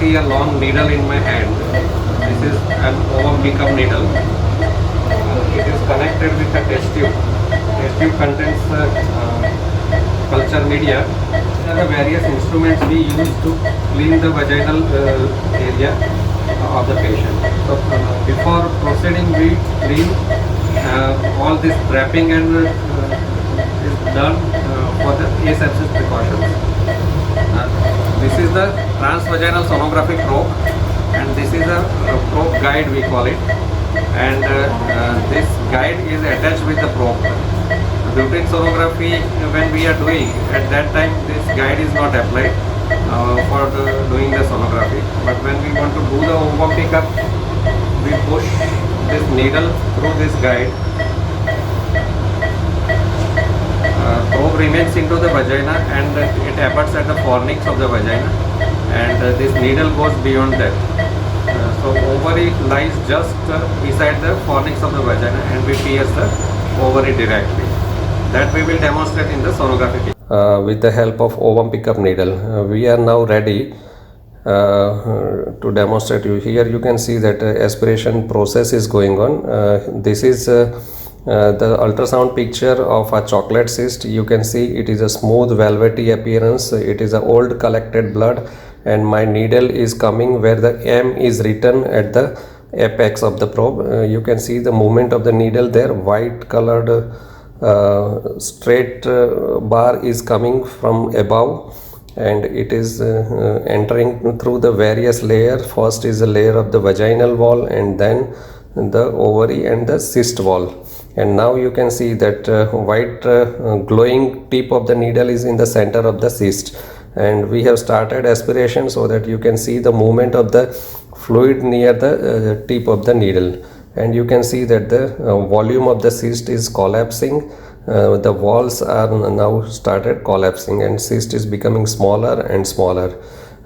see a long needle in my hand. This is an ovum pickup needle. It is connected with a test tube. Test tube contains culture media. There are the various instruments we use to clean the vaginal area of the patient. So before proceeding, we clean all this wrapping and is done for the asepsis precautions. This is the transvaginal sonography probe, and this is a probe guide, we call it, and this guide is attached with the probe. Routine sonography, when we are doing, at that time this guide is not applied for doing the sonography, but when we want to do the ovum pickup, we push this needle through this guide. Probe remains into the vagina and it abuts at the fornix of the vagina, and this needle goes beyond that. So ovary lies just beside the fornix of the vagina, and we pierce the ovary directly. That we will demonstrate in the sonography. With the help of ovum pickup needle, we are now ready to demonstrate you. Here you can see that aspiration process is going on. This is the ultrasound picture of a chocolate cyst. You can see it is a smooth velvety appearance. It is a old collected blood, and my needle is coming where the M is written at the apex of the probe. You can see the movement of the needle there. White colored straight bar is coming from above, and it is entering through the various layers. First is a layer of the vaginal wall, and then the ovary and the cyst wall. And now you can see that white glowing tip of the needle is in the center of the cyst, and we have started aspiration so that you can see the movement of the fluid near the tip of the needle. And you can see that the volume of the cyst is collapsing. The walls are now started collapsing, and cyst is becoming smaller and smaller.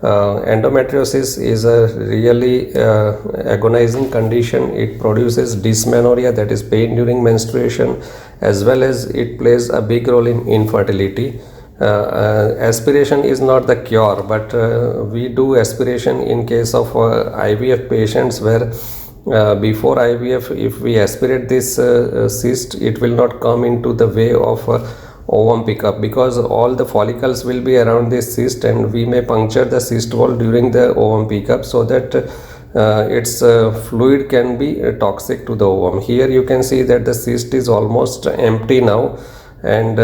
Endometriosis is a really agonizing condition. It produces dysmenorrhea, that is pain during menstruation, as well as it plays a big role in infertility. Aspiration is not the cure, but we do aspiration in case of IVF patients where before IVF, if we aspirate this cyst, it will not come into the way of ovum pickup, because all the follicles will be around this cyst, and we may puncture the cyst wall during the ovum pickup, so that its fluid can be toxic to the ovum. Here you can see that the cyst is almost empty now, and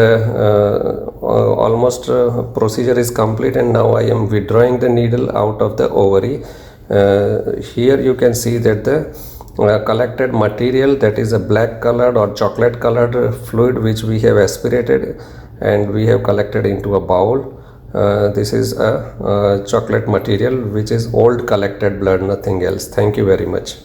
almost procedure is complete, and now I am withdrawing the needle out of the ovary. Here you can see that the collected material, that is a black colored or chocolate colored fluid, which we have aspirated and we have collected into a bowl. This is a chocolate material which is old collected blood, nothing else. Thank you very much.